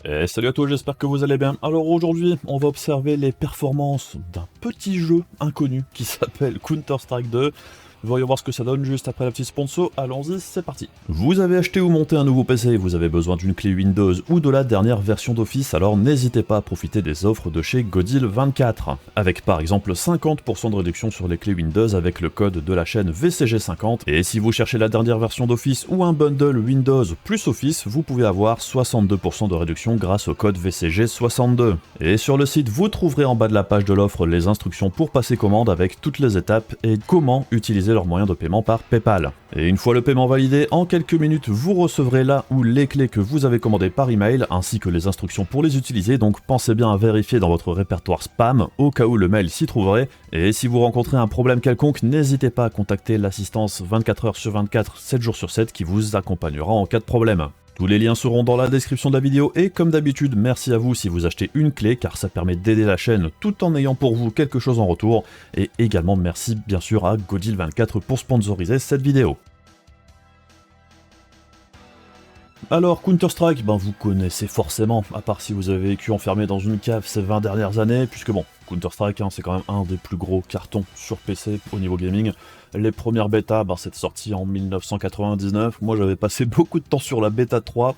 Et salut à tous, j'espère que vous allez bien. Alors aujourd'hui, on va observer les performances d'un petit jeu inconnu qui s'appelle Counter-Strike 2. Voyons voir ce que ça donne juste après la petite sponsor. Allons-y, c'est parti. Vous avez acheté ou monté un nouveau PC, vous avez besoin d'une clé Windows ou de la dernière version d'Office, alors n'hésitez pas à profiter des offres de chez Godil24. Avec par exemple 50% de réduction sur les clés Windows avec le code de la chaîne VCG50. Et si vous cherchez la dernière version d'Office ou un bundle Windows plus Office, vous pouvez avoir 62% de réduction grâce au code VCG62. Et sur le site, vous trouverez en bas de la page de l'offre les instructions pour passer commande avec toutes les étapes et comment utiliser leur moyen de paiement par PayPal. Et une fois le paiement validé, en quelques minutes, vous recevrez là ou les clés que vous avez commandées par email ainsi que les instructions pour les utiliser, donc pensez bien à vérifier dans votre répertoire spam au cas où le mail s'y trouverait. Et si vous rencontrez un problème quelconque, n'hésitez pas à contacter l'assistance 24h/24, 7 jours sur 7 qui vous accompagnera en cas de problème. Tous les liens seront dans la description de la vidéo et comme d'habitude, merci à vous si vous achetez une clé car ça permet d'aider la chaîne tout en ayant pour vous quelque chose en retour. Et également merci bien sûr à Godil24 pour sponsoriser cette vidéo. Alors Counter-Strike, vous connaissez forcément, à part si vous avez vécu enfermé dans une cave ces 20 dernières années, puisque bon, Counter-Strike c'est quand même un des plus gros cartons sur PC au niveau gaming. Les premières bêtas, c'était sorti en 1999, moi j'avais passé beaucoup de temps sur la bêta 3,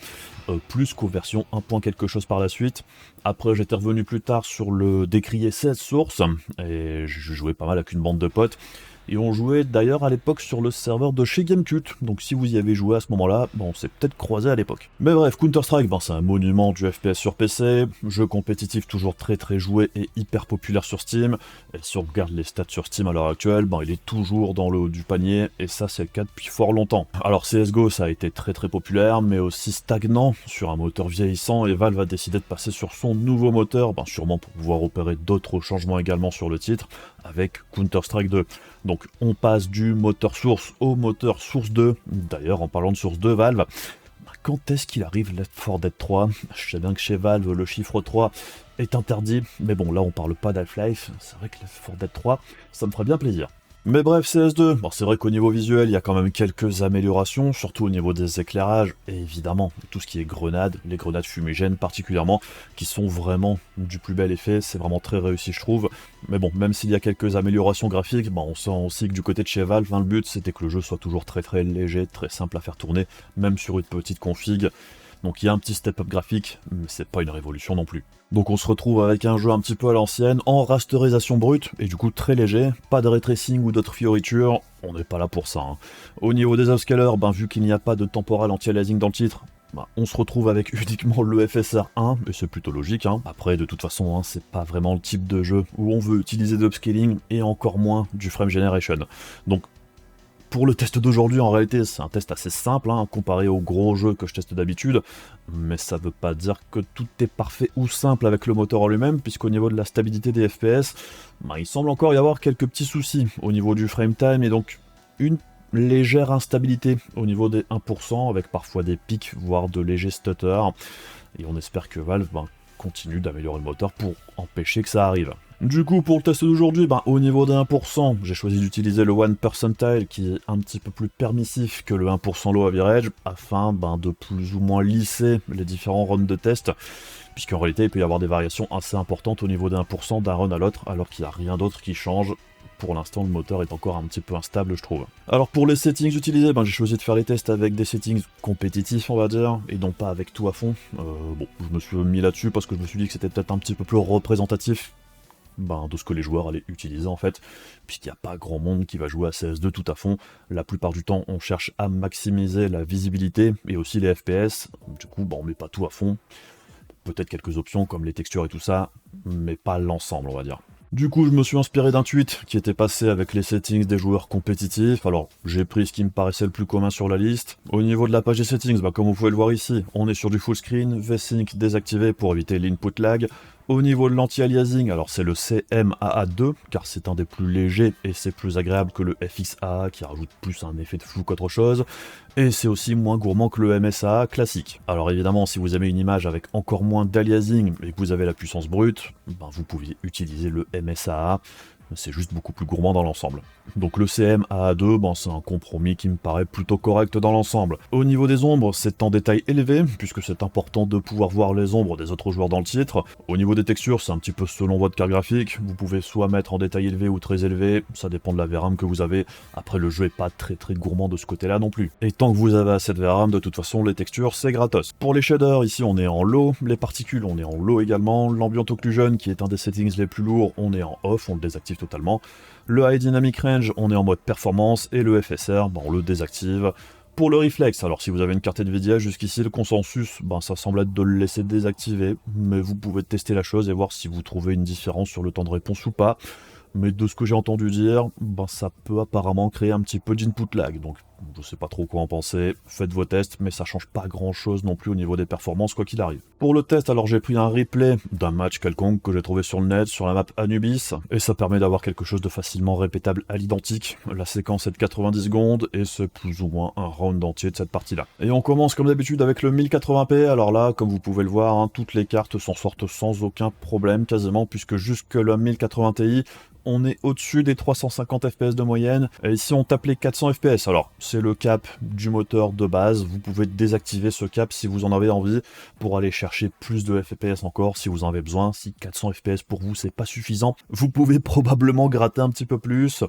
plus qu'aux versions 1. Quelque chose par la suite. Après j'étais revenu plus tard sur le décrié 16 sources, et je jouais pas mal avec une bande de potes. Et on jouait d'ailleurs à l'époque sur le serveur de chez Gamecult, donc si vous y avez joué à ce moment-là, on s'est peut-être croisé à l'époque. Mais bref, Counter-Strike, c'est un monument du FPS sur PC, jeu compétitif toujours très joué et hyper populaire sur Steam, et si on regarde les stats sur Steam à l'heure actuelle, il est toujours dans le haut du panier, et ça c'est le cas depuis fort longtemps. Alors CSGO ça a été très populaire, mais aussi stagnant sur un moteur vieillissant, et Valve a décidé de passer sur son nouveau moteur, sûrement pour pouvoir opérer d'autres changements également sur le titre, avec Counter-Strike 2. Donc on passe du moteur source au moteur source 2. D'ailleurs, en parlant de source 2, Valve, quand est-ce qu'il arrive Left 4 Dead 3? Je sais bien que chez Valve, le chiffre 3 est interdit, mais bon, là on parle pas d'Half-Life, c'est vrai que Left 4 Dead 3, ça me ferait bien plaisir. Mais bref, CS2, c'est vrai qu'au niveau visuel, il y a quand même quelques améliorations, surtout au niveau des éclairages, et évidemment, tout ce qui est grenades, les grenades fumigènes particulièrement, qui sont vraiment du plus bel effet, c'est vraiment très réussi je trouve. Mais bon, même s'il y a quelques améliorations graphiques, on sent aussi que du côté de chez Valve, le but c'était que le jeu soit toujours très léger, très simple à faire tourner, même sur une petite config. Donc il y a un petit step-up graphique, mais c'est pas une révolution non plus. Donc on se retrouve avec un jeu un petit peu à l'ancienne, en rasterisation brute, et du coup très léger, pas de ray tracing ou d'autres fioritures, on n'est pas là pour ça. Au niveau des upscalers, vu qu'il n'y a pas de temporal anti-aliasing dans le titre, on se retrouve avec uniquement le FSR 1, et c'est plutôt logique. Après, de toute façon, c'est pas vraiment le type de jeu où on veut utiliser de upscaling, et encore moins du frame generation. Donc pour le test d'aujourd'hui, en réalité, c'est un test assez simple, comparé aux gros jeux que je teste d'habitude, mais ça veut pas dire que tout est parfait ou simple avec le moteur en lui-même, puisqu'au niveau de la stabilité des FPS, il semble encore y avoir quelques petits soucis au niveau du frame time, et donc une légère instabilité au niveau des 1%, avec parfois des pics, voire de légers stutters, et on espère que Valve continue d'améliorer le moteur pour empêcher que ça arrive. Du coup, pour le test d'aujourd'hui, au niveau des 1%, j'ai choisi d'utiliser le 1 percentile qui est un petit peu plus permissif que le 1% low average, afin de plus ou moins lisser les différents runs de test, puisqu'en réalité, il peut y avoir des variations assez importantes au niveau des 1% d'un run à l'autre, alors qu'il n'y a rien d'autre qui change. Pour l'instant, le moteur est encore un petit peu instable, je trouve. Alors pour les settings utilisés, j'ai choisi de faire les tests avec des settings compétitifs, on va dire, et non pas avec tout à fond. Je me suis mis là-dessus parce que je me suis dit que c'était peut-être un petit peu plus représentatif de ce que les joueurs allaient utiliser en fait, puisqu'il n'y a pas grand monde qui va jouer à CS2 tout à fond. La plupart du temps, on cherche à maximiser la visibilité et aussi les FPS. Du coup, on met pas tout à fond. Peut-être quelques options comme les textures et tout ça, mais pas l'ensemble, on va dire. Du coup, je me suis inspiré d'un tweet qui était passé avec les settings des joueurs compétitifs. Alors, j'ai pris ce qui me paraissait le plus commun sur la liste. Au niveau de la page des settings, comme vous pouvez le voir ici, on est sur du full screen, V-Sync désactivé pour éviter l'input lag. Au niveau de l'anti-aliasing, alors c'est le CMAA2, car c'est un des plus légers et c'est plus agréable que le FXAA qui rajoute plus un effet de flou qu'autre chose. Et c'est aussi moins gourmand que le MSAA classique. Alors évidemment, si vous aimez une image avec encore moins d'aliasing et que vous avez la puissance brute, vous pouvez utiliser le MSAA. mais c'est juste beaucoup plus gourmand dans l'ensemble. Donc le CM AA2, c'est un compromis qui me paraît plutôt correct dans l'ensemble. Au niveau des ombres, c'est en détail élevé, puisque c'est important de pouvoir voir les ombres des autres joueurs dans le titre. Au niveau des textures, c'est un petit peu selon votre carte graphique, vous pouvez soit mettre en détail élevé ou très élevé, ça dépend de la VRAM que vous avez. Après, le jeu est pas très gourmand de ce côté-là non plus. Et tant que vous avez assez de VRAM, de toute façon, les textures, c'est gratos. Pour les shaders, ici on est en low, les particules, on est en low également, l'ambient occlusion, qui est un des settings les plus lourds, on est en off, on le désactive totalement. Le high dynamic range, on est en mode performance, et le FSR, on le désactive. Pour le réflexe, alors si vous avez une carte Nvidia, jusqu'ici le consensus, ça semble être de le laisser désactiver, mais vous pouvez tester la chose et voir si vous trouvez une différence sur le temps de réponse ou pas. Mais de ce que j'ai entendu dire, ça peut apparemment créer un petit peu d'input lag, donc je sais pas trop quoi en penser, faites vos tests, mais ça change pas grand chose non plus au niveau des performances quoi qu'il arrive. Pour le test, alors j'ai pris un replay d'un match quelconque que j'ai trouvé sur le net, sur la map Anubis, et ça permet d'avoir quelque chose de facilement répétable à l'identique. La séquence est de 90 secondes, et c'est plus ou moins un round entier de cette partie-là. Et on commence comme d'habitude avec le 1080p, alors là, comme vous pouvez le voir, toutes les cartes s'en sortent sans aucun problème quasiment, puisque jusque le 1080 Ti, on est au-dessus des 350 fps de moyenne, et ici on tape les 400 fps, alors c'est le cap du moteur de base, vous pouvez désactiver ce cap si vous en avez envie, pour aller chercher plus de FPS encore si vous en avez besoin. Si 400 fps pour vous c'est pas suffisant, vous pouvez probablement gratter un petit peu plus.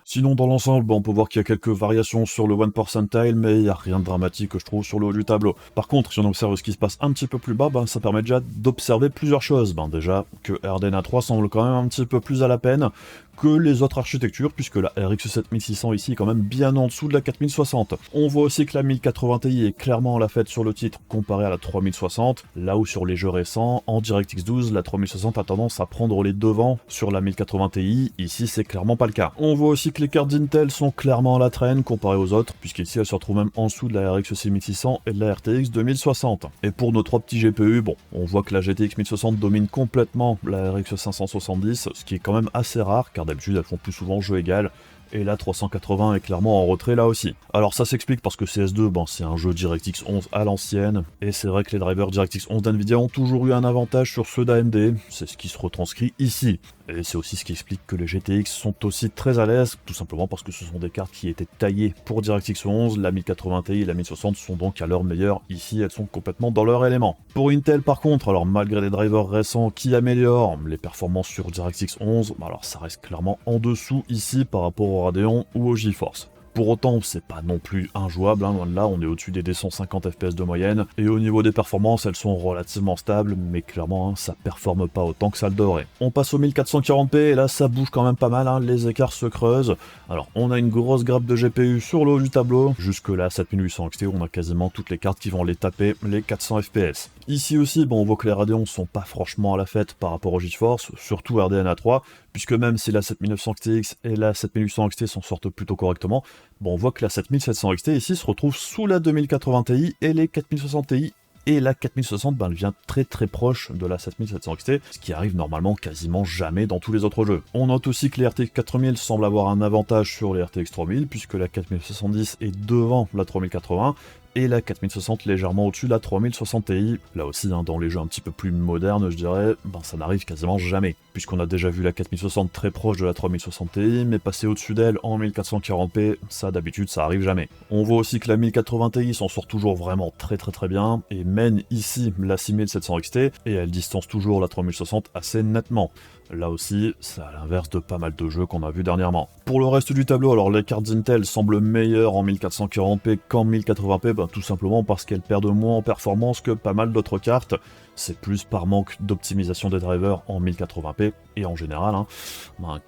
Sinon dans l'ensemble, on peut voir qu'il y a quelques variations sur le 1 percentile, mais il n'y a rien de dramatique que je trouve sur le haut du tableau. Par contre, si on observe ce qui se passe un petit peu plus bas, ça permet déjà d'observer plusieurs choses. Déjà que RDNA 3 semble quand même un petit peu plus à la peine que les autres architectures, puisque la RX 7600 ici est quand même bien en dessous de la 4060. On voit aussi que la 1080 Ti est clairement à la fête sur le titre comparé à la 3060, là où sur les jeux récents, en DirectX 12, la 3060 a tendance à prendre les devants sur la 1080 Ti, ici c'est clairement pas le cas. On voit aussi que les cartes d'Intel sont clairement à la traîne comparées aux autres, puisqu'ici elles se retrouvent même en dessous de la RX 6600 et de la RTX 2060. Et pour nos trois petits GPU, on voit que la GTX 1060 domine complètement la RX 570, ce qui est quand même assez rare, car d'habitude elles font plus souvent jeu égal, et la 380 est clairement en retrait là aussi. Alors ça s'explique parce que CS2, c'est un jeu DirectX 11 à l'ancienne, et c'est vrai que les drivers DirectX 11 d'NVIDIA ont toujours eu un avantage sur ceux d'AMD, c'est ce qui se retranscrit ici. Et c'est aussi ce qui explique que les GTX sont aussi très à l'aise, tout simplement parce que ce sont des cartes qui étaient taillées pour DirectX 11, la 1080 Ti et la 1060 sont donc à leur meilleur, ici elles sont complètement dans leur élément. Pour Intel par contre, alors malgré les drivers récents qui améliorent les performances sur DirectX 11, alors ça reste clairement en dessous ici par rapport au Radeon ou au GeForce. Pour autant, c'est pas non plus injouable, loin de là, on est au-dessus des 250 fps de moyenne, et au niveau des performances, elles sont relativement stables, mais clairement, ça performe pas autant que ça le devrait. On passe au 1440p, et là, ça bouge quand même pas mal, les écarts se creusent. Alors, on a une grosse grappe de GPU sur le haut du tableau, jusque là, 7800 XT, on a quasiment toutes les cartes qui vont les taper les 400 fps. Ici aussi, on voit que les Radeon sont pas franchement à la fête par rapport au GeForce, surtout RDNA 3, puisque même si la 7900 XTX et la 7800 XT s'en sortent plutôt correctement, on voit que la 7700 XT ici se retrouve sous la 2080 Ti et les 4060 Ti, et la 4060 elle vient très proche de la 7700 XT, ce qui arrive normalement quasiment jamais dans tous les autres jeux. On note aussi que les RTX 4000 semblent avoir un avantage sur les RTX 3000, puisque la 4070 est devant la 3080, et la 4060 légèrement au-dessus de la 3060 Ti. Là aussi, dans les jeux un petit peu plus modernes, je dirais, ça n'arrive quasiment jamais, puisqu'on a déjà vu la 4060 très proche de la 3060 Ti, mais passer au-dessus d'elle en 1440p, ça d'habitude ça arrive jamais. On voit aussi que la 1080 Ti s'en sort toujours vraiment très bien, et mène ici la 6700 XT, et elle distance toujours la 3060 assez nettement. Là aussi, c'est à l'inverse de pas mal de jeux qu'on a vu dernièrement. Pour le reste du tableau, alors les cartes Intel semblent meilleures en 1440p qu'en 1080p, tout simplement parce qu'elles perdent moins en performance que pas mal d'autres cartes. C'est plus par manque d'optimisation des drivers en 1080p, et en général,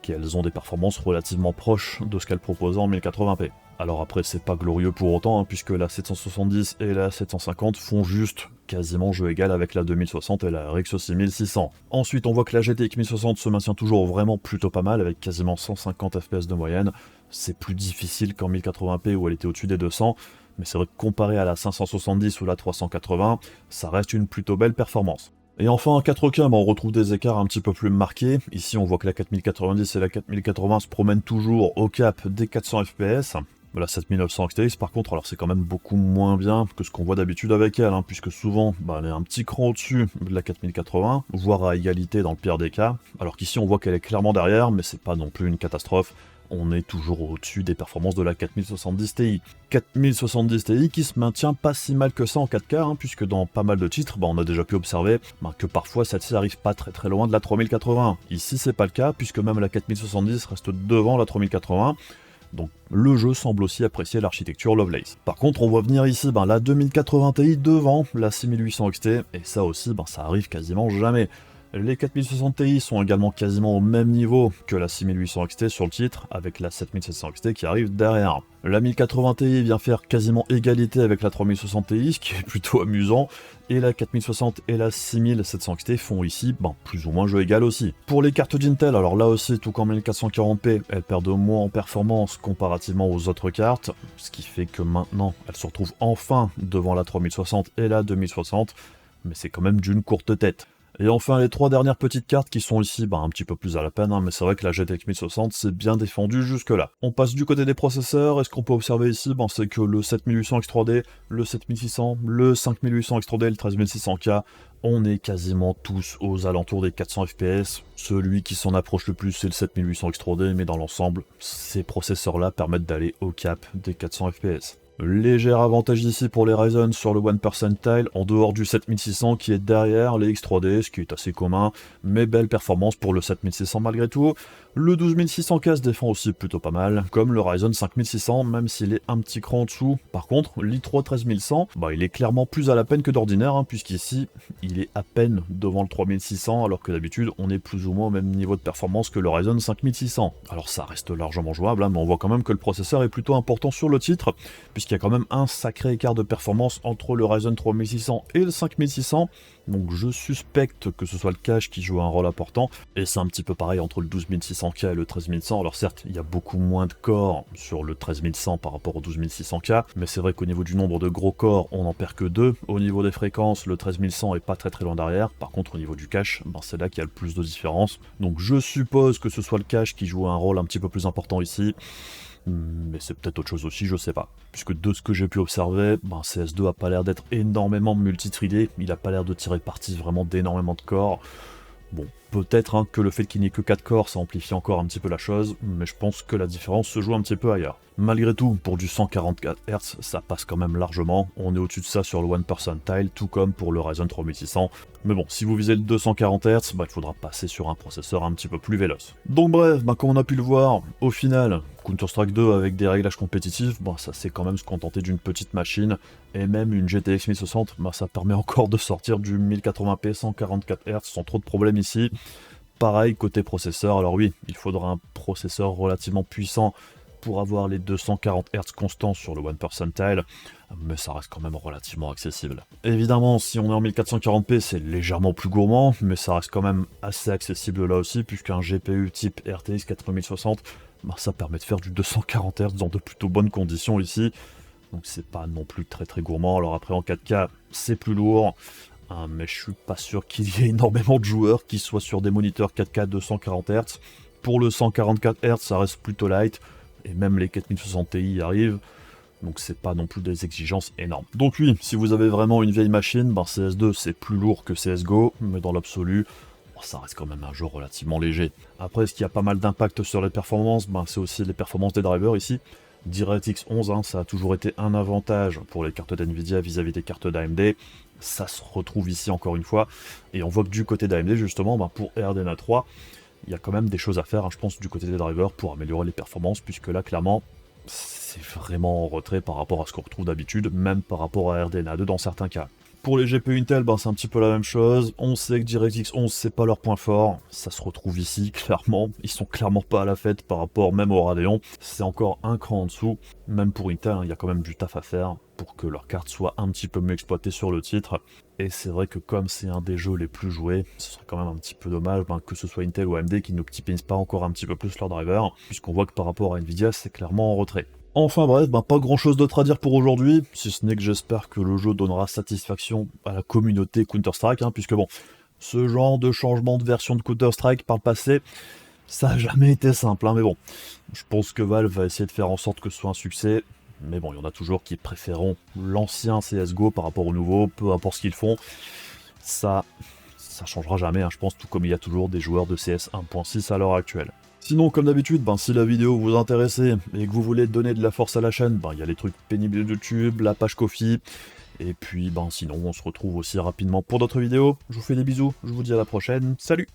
qu'elles ont des performances relativement proches de ce qu'elles proposaient en 1080p. Alors après, c'est pas glorieux pour autant, puisque la 770 et la 750 font juste quasiment jeu égal avec la 2060 et la RX 6600. Ensuite, on voit que la GTX 1060 se maintient toujours vraiment plutôt pas mal, avec quasiment 150 fps de moyenne. C'est plus difficile qu'en 1080p où elle était au-dessus des 200, mais c'est vrai que comparé à la 570 ou la 380, ça reste une plutôt belle performance. Et enfin, en 4K, on retrouve des écarts un petit peu plus marqués. Ici, on voit que la 4090 et la 4080 se promènent toujours au cap des 400 fps. La 7900 XTX par contre, alors c'est quand même beaucoup moins bien que ce qu'on voit d'habitude avec elle, puisque souvent elle est un petit cran au-dessus de la 4080, voire à égalité dans le pire des cas, alors qu'ici on voit qu'elle est clairement derrière, mais c'est pas non plus une catastrophe, on est toujours au-dessus des performances de la 4070 Ti. 4070 Ti qui se maintient pas si mal que ça en 4K, puisque dans pas mal de titres, on a déjà pu observer que parfois celle-ci arrive pas très loin de la 3080. Ici c'est pas le cas, puisque même la 4070 reste devant la 3080, donc le jeu semble aussi apprécier l'architecture Lovelace. Par contre on voit venir ici la 2080 Ti devant la 6800 XT, et ça aussi ça arrive quasiment jamais. Les 4060 Ti sont également quasiment au même niveau que la 6800 XT sur le titre, avec la 7700 XT qui arrive derrière. La 1080 Ti vient faire quasiment égalité avec la 3060 Ti, ce qui est plutôt amusant, et la 4060 et la 6700 XT font ici plus ou moins jeu égal aussi. Pour les cartes d'Intel, alors là aussi, tout comme 1440p, elles perdent moins en performance comparativement aux autres cartes, ce qui fait que maintenant, elles se retrouvent enfin devant la 3060 et la 2060, mais c'est quand même d'une courte tête. Et enfin les trois dernières petites cartes qui sont ici un petit peu plus à la peine, mais c'est vrai que la GTX 1060 c'est bien défendu jusque là. On passe du côté des processeurs, et ce qu'on peut observer ici, c'est que le 7800 X3D, le 7600, le 5800 X3D et le 13600K, on est quasiment tous aux alentours des 400 FPS. Celui qui s'en approche le plus c'est le 7800 X3D, mais dans l'ensemble, ces processeurs là permettent d'aller au cap des 400 FPS. Léger avantage ici pour les Ryzen sur le 1%, en dehors du 7600 qui est derrière les X3D, ce qui est assez commun, mais belle performance pour le 7600 malgré tout. Le 12600K se défend aussi plutôt pas mal, comme le Ryzen 5600, même s'il est un petit cran en dessous. Par contre, l'i3 13100, il est clairement plus à la peine que d'ordinaire, puisqu'ici, il est à peine devant le 3600, alors que d'habitude, on est plus ou moins au même niveau de performance que le Ryzen 5600. Alors ça reste largement jouable, mais on voit quand même que le processeur est plutôt important sur le titre, puisqu'il y a quand même un sacré écart de performance entre le Ryzen 3600 et le 5600, donc je suspecte que ce soit le cache qui joue un rôle important, et c'est un petit peu pareil entre le 12600K et le 13100, alors certes, il y a beaucoup moins de corps sur le 13100 par rapport au 12600K, mais c'est vrai qu'au niveau du nombre de gros corps, on n'en perd que 2, au niveau des fréquences, le 13100 est pas très loin derrière, par contre au niveau du cache, c'est là qu'il y a le plus de différence, donc je suppose que ce soit le cache qui joue un rôle un petit peu plus important ici, mais c'est peut-être autre chose aussi, je sais pas. Puisque de ce que j'ai pu observer, CS2 a pas l'air d'être énormément multithreadé, il a pas l'air de tirer parti vraiment d'énormément de corps. Bon, peut-être que le fait qu'il n'y ait que 4 corps, ça amplifie encore un petit peu la chose, mais je pense que la différence se joue un petit peu ailleurs. Malgré tout, pour du 144 Hz, ça passe quand même largement, on est au-dessus de ça sur le 1%, tout comme pour le Ryzen 3600. Mais bon, si vous visez le 240 Hz, il faudra passer sur un processeur un petit peu plus véloce. Donc bref, comme on a pu le voir, au final, Counter-Strike 2 avec des réglages compétitifs, ça c'est quand même se contenter d'une petite machine, et même une GTX 1060, ça permet encore de sortir du 1080p 144 Hz sans trop de problèmes ici. Pareil côté processeur, alors oui, il faudra un processeur relativement puissant pour avoir les 240 Hz constants sur le 1%, mais ça reste quand même relativement accessible. Évidemment, si on est en 1440p, c'est légèrement plus gourmand, mais ça reste quand même assez accessible là aussi, puisqu'un GPU type RTX 4060, ça permet de faire du 240 Hz dans de plutôt bonnes conditions ici, donc c'est pas non plus très gourmand. Alors après en 4K, c'est plus lourd, mais je suis pas sûr qu'il y ait énormément de joueurs qui soient sur des moniteurs 4K 240 Hz. Pour le 144 Hz, ça reste plutôt light, et même les 4060 Ti arrivent, donc c'est pas non plus des exigences énormes. Donc oui, si vous avez vraiment une vieille machine, CS2 c'est plus lourd que CSGO, mais dans l'absolu, ça reste quand même un jeu relativement léger. Après, ce qui a pas mal d'impact sur les performances, c'est aussi les performances des drivers ici. DirectX 11, ça a toujours été un avantage pour les cartes d'NVIDIA vis-à-vis des cartes d'AMD. Ça se retrouve ici encore une fois, et on voit que du côté d'AMD justement, pour RDNA 3, il y a quand même des choses à faire, je pense, du côté des drivers pour améliorer les performances, puisque là, clairement, c'est vraiment en retrait par rapport à ce qu'on retrouve d'habitude, même par rapport à RDNA 2 dans certains cas. Pour les GPU Intel, c'est un petit peu la même chose. On sait que DirectX 11, c'est pas leur point fort. Ça se retrouve ici, clairement. Ils sont clairement pas à la fête par rapport même au Radeon. C'est encore un cran en dessous. Même pour Intel, il y a quand même du taf à faire pour que leur carte soit un petit peu mieux exploitée sur le titre. Et c'est vrai que comme c'est un des jeux les plus joués, ce serait quand même un petit peu dommage que ce soit Intel ou AMD qui n'optimisent pas encore un petit peu plus leur driver, puisqu'on voit que par rapport à Nvidia, c'est clairement en retrait. Enfin bref, pas grand chose d'autre à dire pour aujourd'hui, si ce n'est que j'espère que le jeu donnera satisfaction à la communauté Counter-Strike, puisque bon, ce genre de changement de version de Counter-Strike par le passé, Ça a jamais été simple, hein, mais bon. Je pense que Valve va essayer de faire en sorte que ce soit un succès. Mais bon, il y en a toujours qui préféreront l'ancien CSGO par rapport au nouveau, peu importe ce qu'ils font. Ça changera jamais, hein, je pense, tout comme il y a toujours des joueurs de CS 1.6 à l'heure actuelle. Sinon, comme d'habitude, si la vidéo vous intéresse et que vous voulez donner de la force à la chaîne, il y a les trucs pénibles de YouTube, la page Ko-fi, et puis sinon on se retrouve aussi rapidement pour d'autres vidéos. Je vous fais des bisous, je vous dis à la prochaine, salut!